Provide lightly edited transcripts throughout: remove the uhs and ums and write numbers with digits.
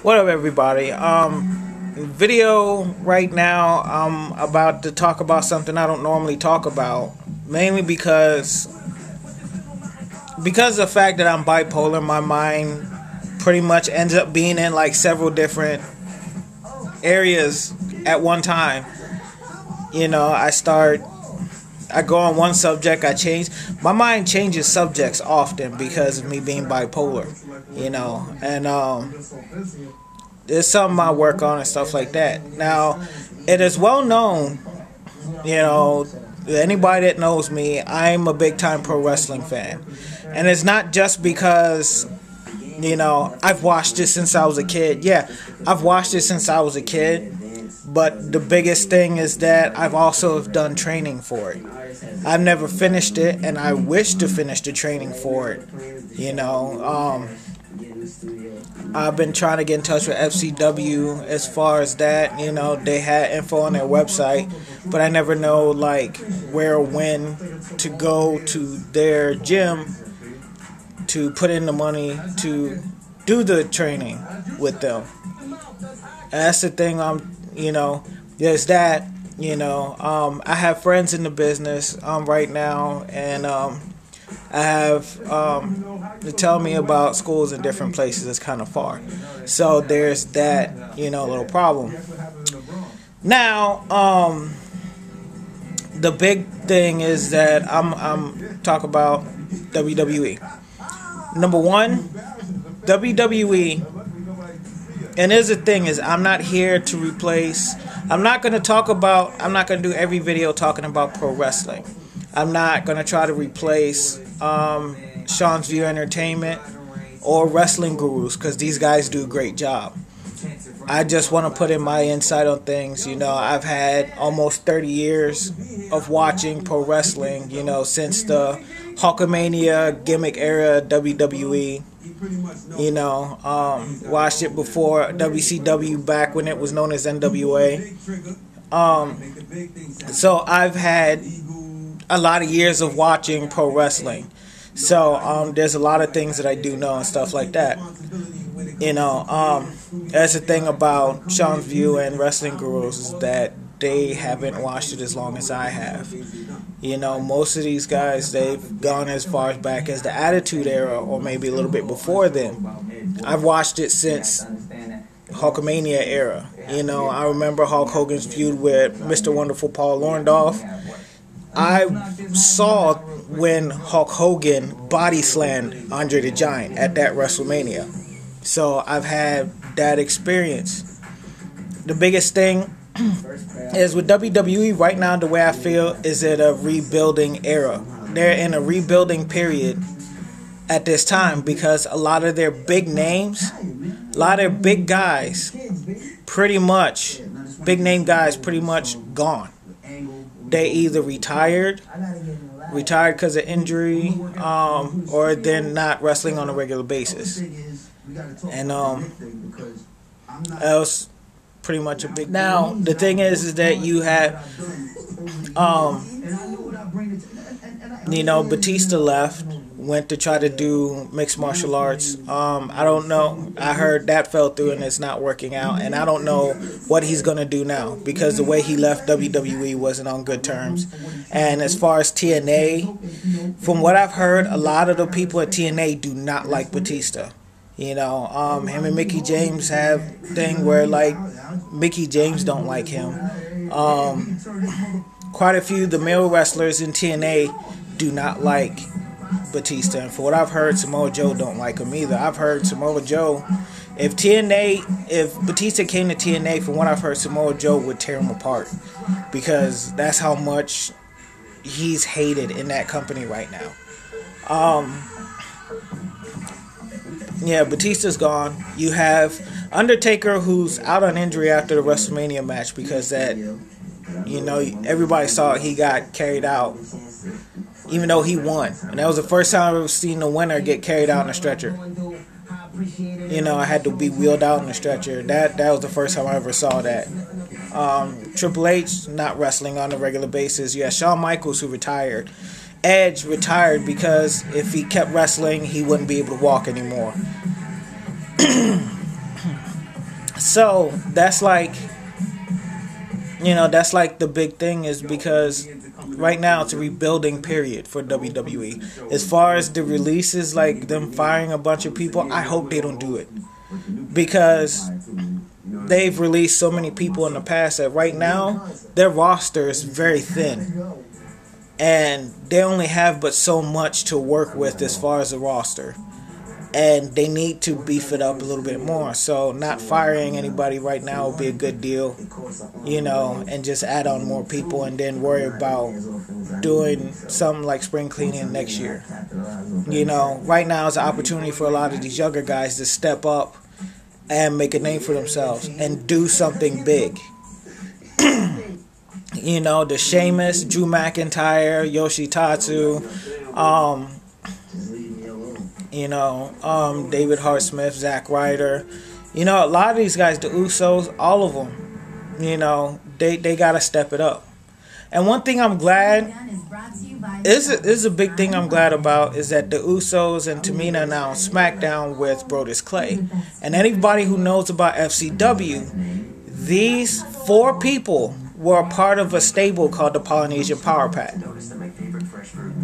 What up, everybody? Video right now, I'm about to talk about something I don't normally talk about, mainly because of the fact that I'm bipolar. My mind pretty much ends up being in like several different areas at one time. You know, I go on one subject, I change. My mind changes subjects often because of me being bipolar, you know, and there's something I work on and stuff like that. Now, it is well known, you know, anybody that knows me, I'm a big time pro wrestling fan. And it's not just because, you know, I've watched it since I was a kid. Yeah, I've watched it since I was a kid. But the biggest thing is that I've also done training for it. I've never finished it, and I wish to finish the training for it. You know, I've been trying to get in touch with FCW as far as that. You know, they had info on their website, but I never know like where or when to go to their gym to put in the money to do the training with them. And that's the thing. You know, there's that. You know, I have friends in the business right now, and I have to tell me about schools in different places. It's kind of far, so there's that, you know, little problem. Now, the big thing is that I'm talking about WWE. Number one, WWE. And here's the thing is, I'm not here to replace. I'm not going to do every video talking about pro wrestling. I'm not going to try to replace Sean's View Entertainment or WrestlingGurus, because these guys do a great job. I just want to put in my insight on things. You know, I've had almost 30 years of watching pro wrestling, you know, since the Hulkamania gimmick era WWE. You know, watched it before WCW, back when it was known as NWA. So I've had a lot of years of watching pro wrestling. So there's a lot of things that I do know and stuff like that. You know, that's the thing about Sean's View and WrestlingGurus, is that they haven't watched it as long as I have. You know, most of these guys, they've gone as far back as the Attitude Era, or maybe a little bit before then. I've watched it since Hulkamania era. You know, I remember Hulk Hogan's feud with Mr. Wonderful Paul Orndorff. I saw when Hulk Hogan body slammed Andre the Giant at that WrestleMania. So I've had that experience. The biggest thing is with WWE right now, the way I feel is at a rebuilding era. They're in a rebuilding period at this time, because a lot of their big names, a lot of their big guys, pretty much gone. They either retired because of injury, or they're not wrestling on a regular basis. And else pretty much a big. Now the thing is that you have you know, Batista left, went to try to do mixed martial arts. I don't know, I heard that fell through and it's not working out, and I don't know what he's gonna do now, because the way he left WWE wasn't on good terms. And as far as TNA, from what I've heard, a lot of the people at TNA do not like Batista. You know, him and Mickey James have a thing where, like, Mickey James don't like him. Quite a few of the male wrestlers in TNA do not like Batista. And for what I've heard, Samoa Joe don't like him either. I've heard Samoa Joe, if Batista came to TNA, from what I've heard, Samoa Joe would tear him apart, because that's how much he's hated in that company right now. Yeah, Batista's gone. You have Undertaker, who's out on injury after the WrestleMania match, because that, you know, everybody saw he got carried out, even though he won. And that was the first time I've ever seen the winner get carried out in a stretcher. You know, I had to be wheeled out in a stretcher. That was the first time I ever saw that. Triple H not wrestling on a regular basis. You had Shawn Michaels, who retired. Edge retired because if he kept wrestling, he wouldn't be able to walk anymore. So that's like, that's like the big thing, is because right now it's a rebuilding period for WWE. As far as the releases, like them firing a bunch of people, I hope they don't do it, because they've released so many people in the past that right now their roster is very thin, and they only have but so much to work with as far as the roster, and they need to beef it up a little bit more. So not firing anybody right now would be a good deal, and just add on more people, and then worry about doing something like spring cleaning next year. Right now is an opportunity for a lot of these younger guys to step up and make a name for themselves and do something big. The Sheamus, Drew McIntyre, Yoshitatsu, David Hart Smith, Zack Ryder, a lot of these guys, the Usos, all of them, they gotta step it up. And one thing I'm glad is a big thing I'm glad about, is that the Usos and Tamina are now on SmackDown with Brodus Clay. And anybody who knows about FCW, these 4 people were a part of a stable called the Polynesian Power Pack.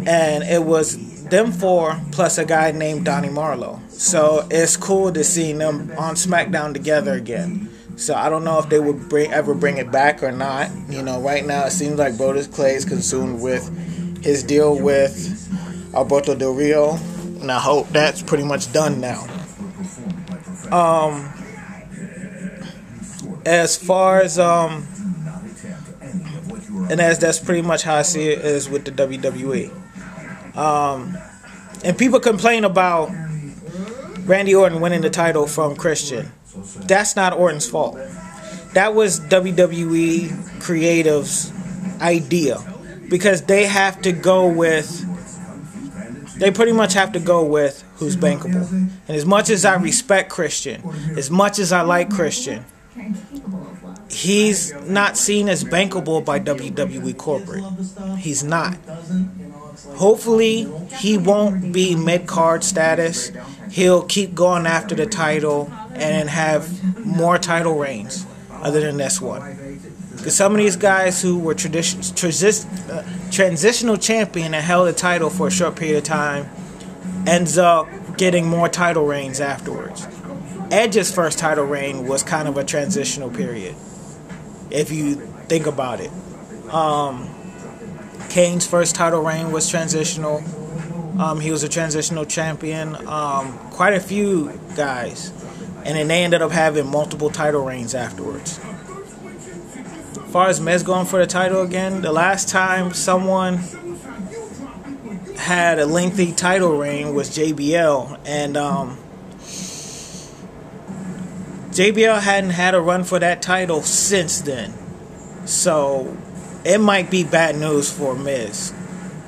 And it was them 4 plus a guy named Donnie Marlowe. So it's cool to see them on SmackDown together again. So I don't know if they would ever bring it back or not. Right now it seems like Brodus Clay is consumed with his deal with Alberto Del Rio, and I hope that's pretty much done now. As far as that's pretty much how I see it is with the WWE. And people complain about Randy Orton winning the title from Christian. That's not Orton's fault. That was WWE Creative's idea, because they pretty much have to go with who's bankable. And as much as I respect Christian, as much as I like Christian, he's not seen as bankable by WWE corporate. He's not. Hopefully, he won't be mid-card status. He'll keep going after the title and have more title reigns other than this one. Because some of these guys who were transitional champion and held the title for a short period of time ends up getting more title reigns afterwards. Edge's first title reign was kind of a transitional period, if you think about it. Kane's first title reign was transitional. He was a transitional champion. Quite a few guys. And then they ended up having multiple title reigns afterwards. As far as Miz going for the title again, the last time someone had a lengthy title reign was JBL. And JBL hadn't had a run for that title since then. So it might be bad news for Miz.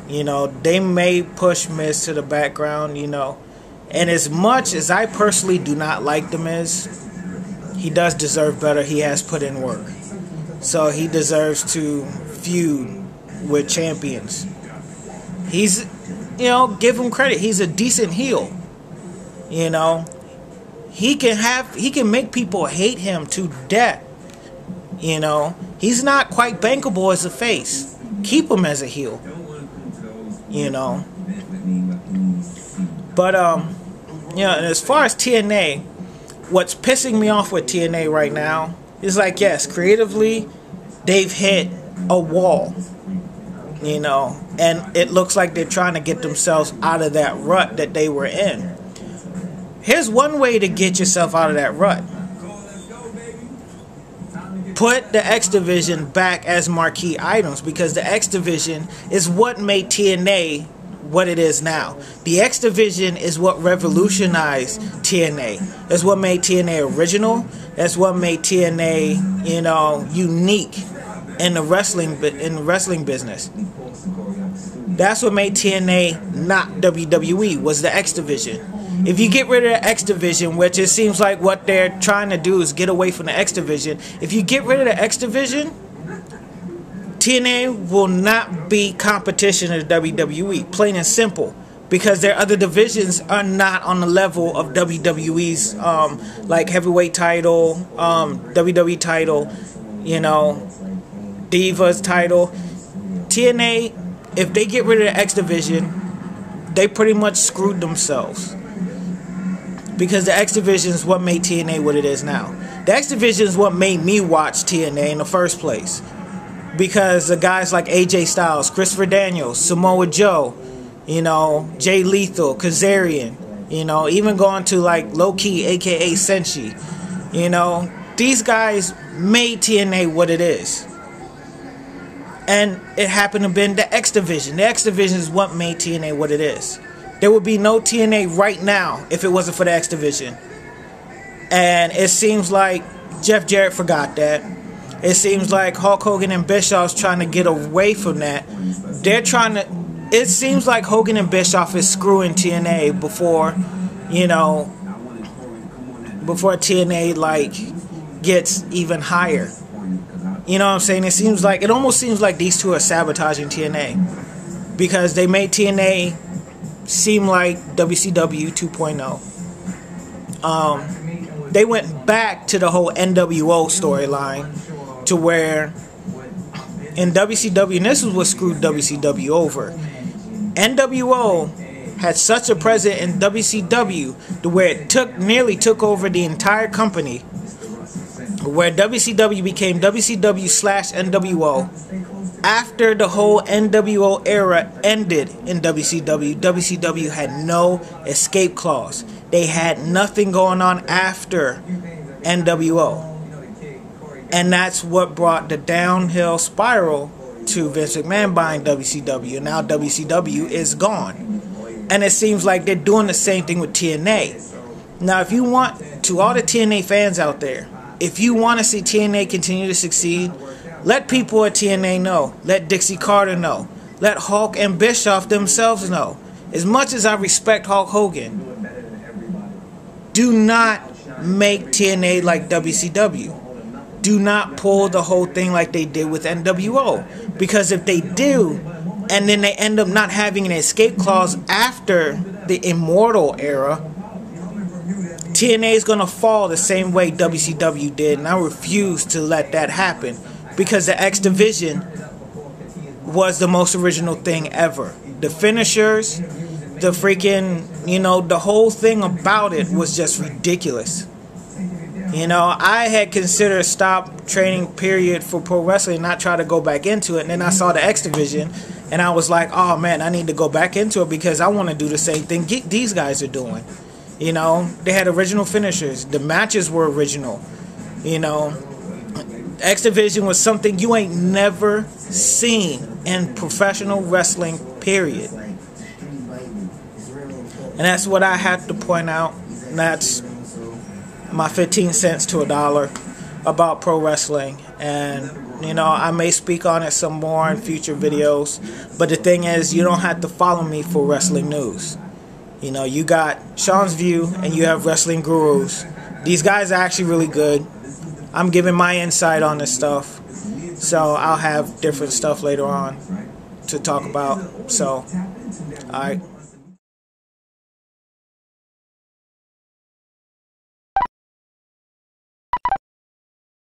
They may push Miz to the background, And as much as I personally do not like The Miz, he does deserve better. He has put in work. So he deserves to feud with champions. He's, give him credit. He's a decent heel. He can make people hate him to death. He's not quite bankable as a face. Keep him as a heel. But and as far as TNA, what's pissing me off with TNA right now is, like, yes, creatively they've hit a wall, and it looks like they're trying to get themselves out of that rut that they were in. Here's one way to get yourself out of that rut. Put the X Division back as marquee items, because the X Division is what made TNA what it is now. The X Division is what revolutionized TNA. That's what made TNA original. That's what made TNA, unique in the wrestling business. That's what made TNA not WWE, was the X Division. If you get rid of the X Division, which it seems like what they're trying to do is get away from the X Division, if you get rid of the X Division, TNA will not be competition to WWE. Plain and simple. because their other divisions are not on the level of WWE's like heavyweight title, WWE title, you know, Divas title. TNA, if they get rid of the X division, they pretty much screwed themselves, because the X division is what made TNA what it is now. The X division is what made me watch TNA in the first place, because the guys like AJ Styles, Christopher Daniels, Samoa Joe, you know, Jay Lethal, Kazarian, you know, even going to like Low Key, aka Senshi, you know, these guys made TNA what it is. And it happened to be the X division. The X division is what made TNA what it is. There would be no TNA right now if it wasn't for the X division. And it seems like Jeff Jarrett forgot that. It seems like Hulk Hogan and Bischoff's trying to get away from that. They're trying to... It seems like Hogan and Bischoff is screwing TNA before, you know, before TNA, like, gets even higher. You know what I'm saying? It almost seems like these two are sabotaging TNA, because they made TNA seem like WCW 2.0. They went back to the whole NWO storyline, to where in WCW, and this is what screwed WCW over, NWO had such a presence in WCW to where it nearly took over the entire company, where WCW became WCW/NWO. After the whole NWO era ended in WCW, WCW had no escape clause. They had nothing going on after NWO. And that's what brought the downhill spiral to Vince McMahon buying WCW. And now WCW is gone. And it seems like they're doing the same thing with TNA. Now, if you want, to all the TNA fans out there, if you want to see TNA continue to succeed, let people at TNA know. Let Dixie Carter know. Let Hulk and Bischoff themselves know. As much as I respect Hulk Hogan, do not make TNA like WCW. Do not pull the whole thing like they did with NWO. Because if they do, and then they end up not having an escape clause after the Immortal era, TNA is going to fall the same way WCW did. And I refuse to let that happen. Because the X Division was the most original thing ever. The finishers, the freaking, you know, the whole thing about it was just ridiculous. You know, I had considered stop training period for pro wrestling, not try to go back into it. And then I saw the X Division, and I was like, oh man, I need to go back into it because I want to do the same thing these guys are doing. You know, they had original finishers. The matches were original. You know, X Division was something you ain't never seen in professional wrestling, period. And that's what I have to point out. And that's my 15 cents to $1 about pro wrestling. And, you know, I may speak on it some more in future videos. But the thing is, you don't have to follow me for wrestling news. You know, you got Sean's View and you have Wrestling Gurus. These guys are actually really good. I'm giving my insight on this stuff. So I'll have different stuff later on to talk about. So, alright.